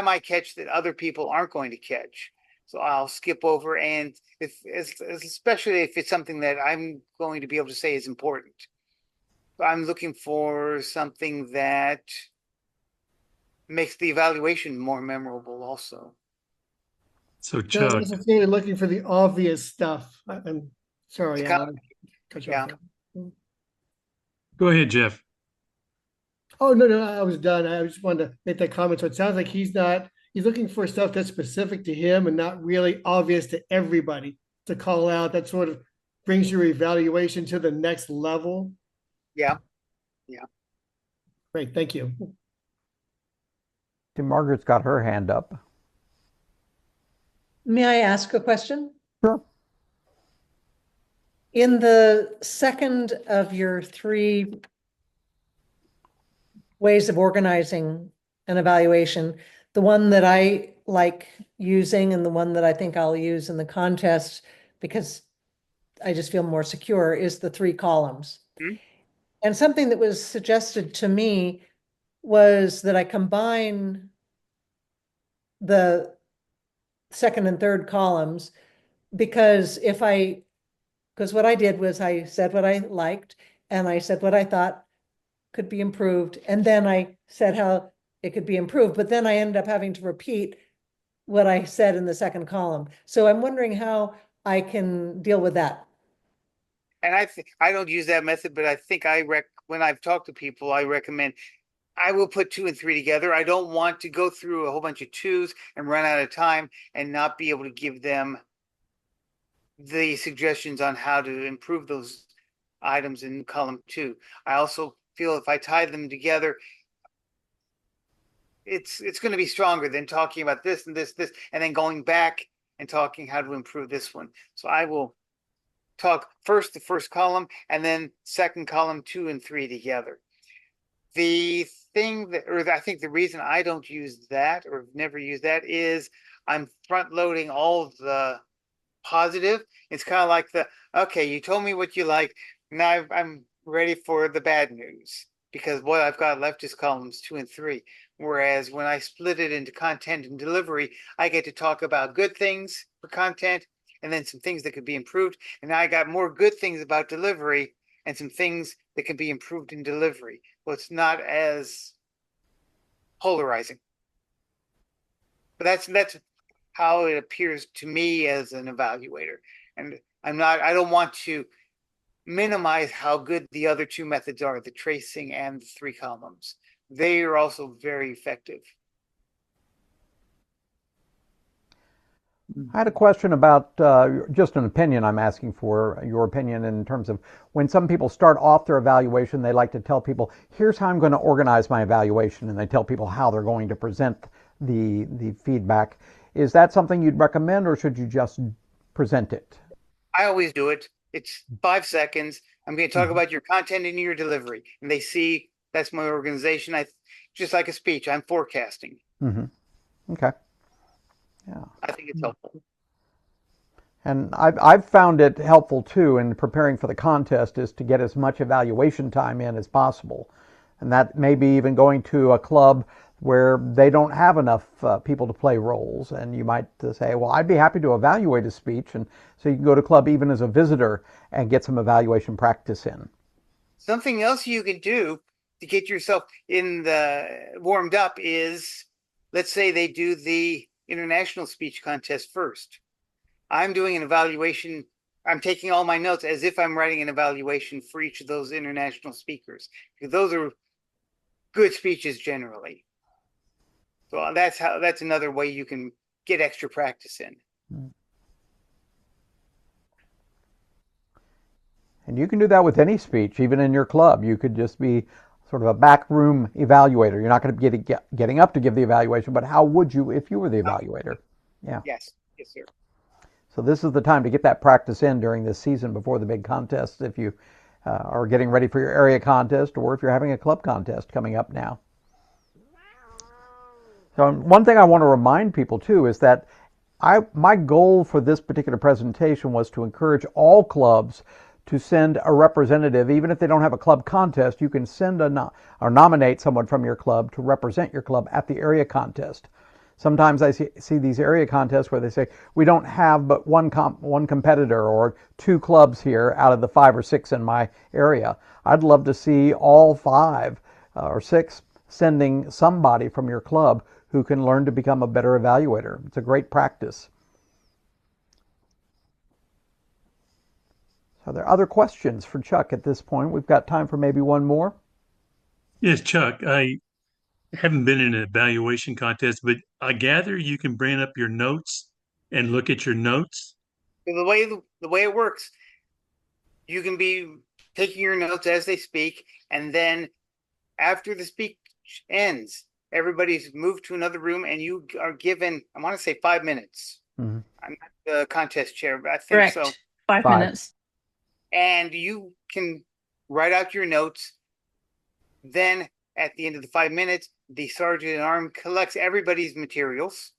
might catch that other people aren't going to catch. So I'll skip over, and especially if it's something that I'm going to be able to say is important. I'm looking for something that makes the evaluation more memorable also. So not Chuck, necessarily looking for the obvious stuff. I'm sorry, Alan. Cut you off. go ahead, Jeff. Oh, no, I was done. I just wanted to make that comment. So it sounds like he's looking for stuff that's specific to him and not really obvious to everybody to call out. That sort of brings your evaluation to the next level. Yeah. Great, thank you. Margaret's got her hand up. May I ask a question? Sure. In the second of your 3 ways of organizing an evaluation, the one that I like using and the one that I think I'll use in the contest because I just feel more secure is the 3 columns. Mm-hmm. And something that was suggested to me was that I combine the second and third columns because what I did was I said what I liked and I said what I thought could be improved. And then I said how it could be improved, but then I ended up having to repeat what I said in the second column. So I'm wondering how I can deal with that. And I don't use that method, but I think when I've talked to people, I recommend I will put 2 and 3 together. I don't want to go through a whole bunch of 2s and run out of time and not be able to give them the suggestions on how to improve those items in column 2. I also feel if I tie them together, it's going to be stronger than talking about this and this, and then going back and talking how to improve this one. So I will talk first the first column and then second column 2 and 3 together. The thing that, or I think the reason I don't use that or never use that is I'm front loading all of the positive. It's kind of like okay, you told me what you like. Now I'm ready for the bad news because what I've got left is columns 2 and 3. Whereas when I split it into content and delivery, I get to talk about good things for content and then some things that could be improved. And now I got more good things about delivery and some things that can be improved in delivery. So it's not as polarizing. But that's how it appears to me as an evaluator. And I don't want to minimize how good the other 2 methods are, the tracing and the 3 columns. They are also very effective. I had a question about just an opinion. I'm asking for your opinion in terms of when some people start off their evaluation, they like to tell people, here's how I'm going to organize my evaluation, and they tell people how they're going to present the feedback. Is that something you'd recommend, or should you just present it? I always do it. It's 5 seconds. I'm going to talk about your content and your delivery, and they see that's my organization. Just like a speech, I'm forecasting. Okay. Yeah. I think it's helpful. And I've found it helpful too in preparing for the contest is to get as much evaluation time in as possible. And that may be even going to a club where they don't have enough people to play roles. And you might say, well, I'd be happy to evaluate a speech. And so you can go to club even as a visitor and get some evaluation practice in. Something else you can do to get yourself warmed up is, let's say they do the international speech contest first. I'm doing an evaluation. I'm taking all my notes as if I'm writing an evaluation for each of those international speakers, because those are good speeches generally. So that's another way you can get extra practice in. And you can do that with any speech, even in your club. You could just be sort of a backroom evaluator. You're not going to be getting up to give the evaluation, but how would you if you were the evaluator? Yeah. Yes, sir. So this is the time to get that practice in during this season before the big contest if you are getting ready for your area contest or if you're having a club contest coming up now. So one thing I want to remind people too is that my goal for this particular presentation was to encourage all clubs to send a representative. Even if they don't have a club contest, you can send or nominate someone from your club to represent your club at the area contest. Sometimes I see these area contests where they say, we don't have but one competitor or 2 clubs here out of the 5 or 6 in my area. I'd love to see all 5 or 6 sending somebody from your club who can learn to become a better evaluator. It's a great practice. Are there other questions for Chuck at this point? We've got time for maybe one more. Yes, Chuck, I haven't been in an evaluation contest, but I gather you can bring up your notes and look at your notes. So the way it works, you can be taking your notes as they speak, and then after the speech ends, everybody's moved to another room, and you are given, I want to say 5 minutes. I'm not the contest chair, but I think Correct. so. 5 minutes. And you can write out your notes. Then at the end of the 5 minutes, the sergeant at arms collects everybody's materials.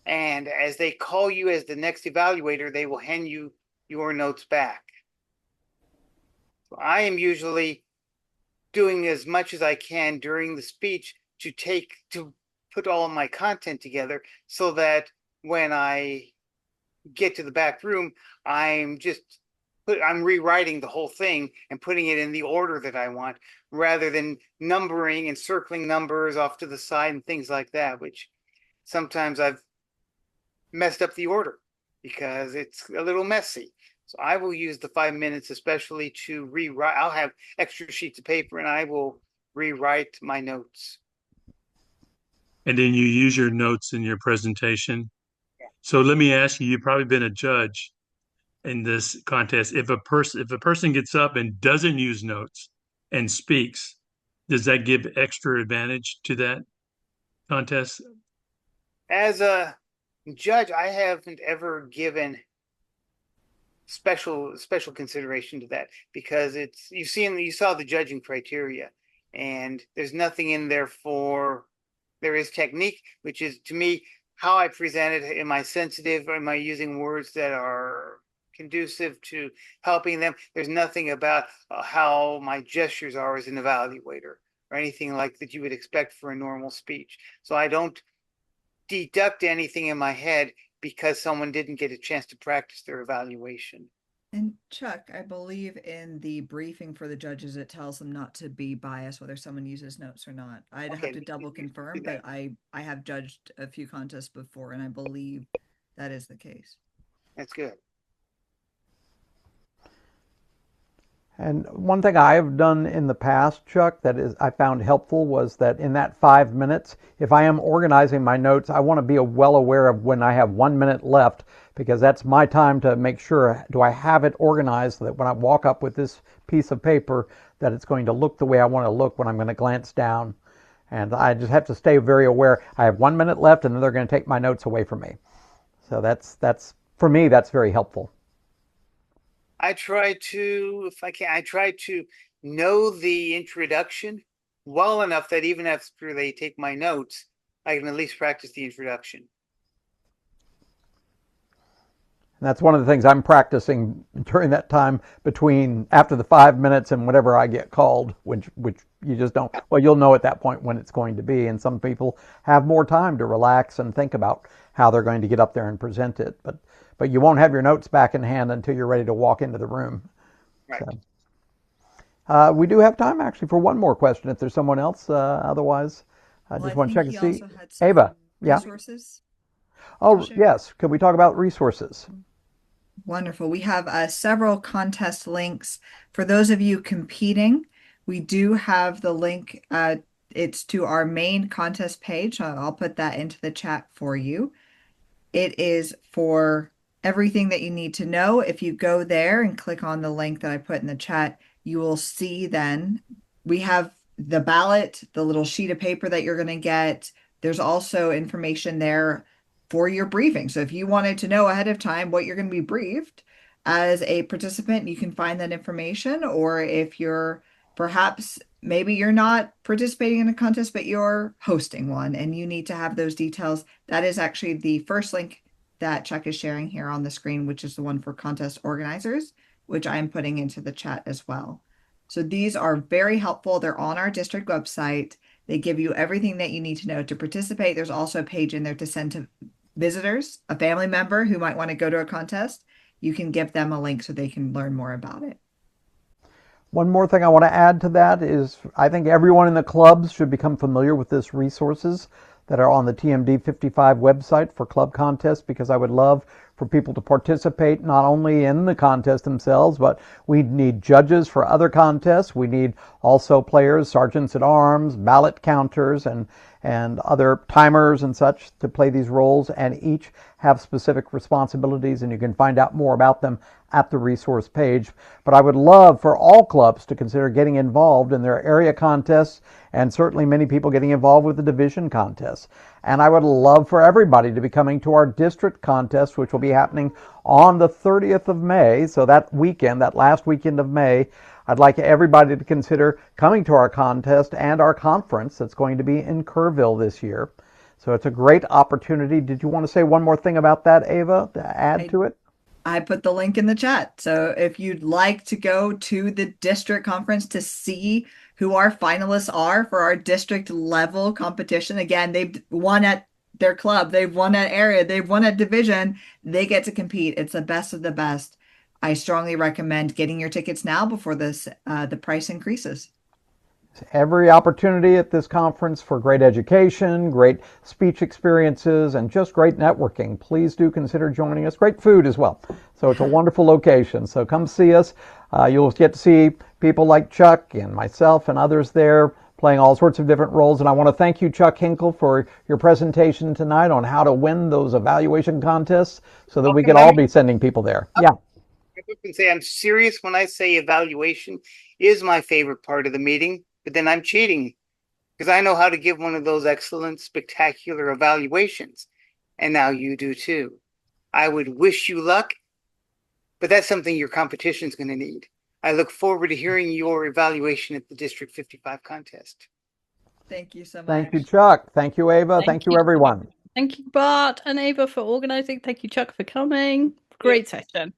And as they call you as the next evaluator, they will hand you your notes back. So I am usually doing as much as I can during the speech to put all of my content together so that when I get to the back room, I'm rewriting the whole thing and putting it in the order that I want, rather than numbering and circling numbers off to the side and things like that, which sometimes I've messed up the order because it's a little messy. So I will use the 5 minutes, especially to rewrite. I'll have extra sheets of paper and I will rewrite my notes. And then you use your notes in your presentation. Yeah. So let me ask you, you've probably been a judge in this contest. If a person gets up and doesn't use notes and speaks, does that give extra advantage to that? contests? As a judge, I haven't ever given special consideration to that, because you saw the judging criteria, and there's nothing in there there is technique, which is, to me, how I present it. Am I sensitive? Am I using words that are conducive to helping them? There's nothing about how my gestures are as an evaluator or anything like that you would expect for a normal speech. So I don't deduct anything in my head because someone didn't get a chance to practice their evaluation. And Chuck, I believe in the briefing for the judges, it tells them not to be biased whether someone uses notes or not. I'd Okay, have to double confirm, but I have judged a few contests before, and I believe that is the case. That's good. And one thing I have done in the past, Chuck, I found helpful was that in that 5 minutes, if I am organizing my notes, I want to be well aware of when I have 1 minute left, because that's my time to make sure, do I have it organized so that when I walk up with this piece of paper, that it's going to look the way I want to look when I'm going to glance down. And I just have to stay very aware. I have 1 minute left, and then they're going to take my notes away from me. So that's for me, that's very helpful. I try to, if I can, I try to know the introduction well enough that even after they take my notes, I can at least practice the introduction. And that's one of the things I'm practicing during that time between after the 5 minutes and whatever I get called, which you just don't, well, you'll know at that point when it's going to be. And some people have more time to relax and think about how they're going to get up there and present it. But you won't have your notes back in hand until you're ready to walk into the room. Right. So, we do have time actually for one more question if there's someone else. Otherwise, I Well, just want to check think and he see. also had some Ava, yeah. resources. Oh, share. yes. Could we talk about resources? Wonderful. We have several contest links. For those of you competing, we do have the link. It's to our main contest page. I'll put that into the chat for you. It is for everything that you need to know. If you go there and click on the link that I put in the chat, you will see then we have the ballot, the little sheet of paper that you're going to get. There's also information there for your briefing. So if you wanted to know ahead of time what you're going to be briefed as a participant, you can find that information. Or if you're perhaps maybe you're not participating in a contest, but you're hosting one and you need to have those details, that is actually the first link that Chuck is sharing here on the screen, which is the one for contest organizers, which I'm putting into the chat as well. So these are very helpful. They're on our district website. They give you everything that you need to know to participate. There's also a page in there to send to visitors, a family member who might want to go to a contest. You can give them a link so they can learn more about it. One more thing I want to add to that is I think everyone in the clubs should become familiar with this resources that are on the TMD 55 website for club contests, because I would love for people to participate not only in the contest themselves, but we need judges for other contests. We need also players, sergeants at arms, ballot counters, and other timers and such to play these roles, and each have specific responsibilities, and you can find out more about them at the resource page. But I would love for all clubs to consider getting involved in their area contests, and certainly many people getting involved with the division contests. And I would love for everybody to be coming to our district contest, which will be happening on the 30th of May. So that weekend, that last weekend of May, I'd like everybody to consider coming to our contest and our conference that's going to be in Kerrville this year. So it's a great opportunity. Did you want to say one more thing about that, Ava, to add to it? I put the link in the chat. So if you'd like to go to the district conference to see who our finalists are for our district level competition, again, they've won at their club, they've won at area, they've won at division, they get to compete. It's the best of the best. I strongly recommend getting your tickets now before the price increases. Every opportunity at this conference for great education, great speech experiences, and just great networking. Please do consider joining us. Great food as well. So it's a wonderful location. So come see us. You'll get to see people like Chuck and myself and others there playing all sorts of different roles. And I want to thank you, Chuck Hinkle, for your presentation tonight on how to win those evaluation contests so that we can all be sending people there. Yeah. I can say I'm serious when I say evaluation is my favorite part of the meeting, but then I'm cheating. because I know how to give one of those excellent, spectacular evaluations. And now you do too. I would wish you luck, but that's something your competition's going to need. I look forward to hearing your evaluation at the District 55 contest. Thank you so much. Thank you, Chuck. Thank you, Ava. Thank you, everyone. Thank you, Bart and Ava, for organizing. Thank you, Chuck, for coming. Great session.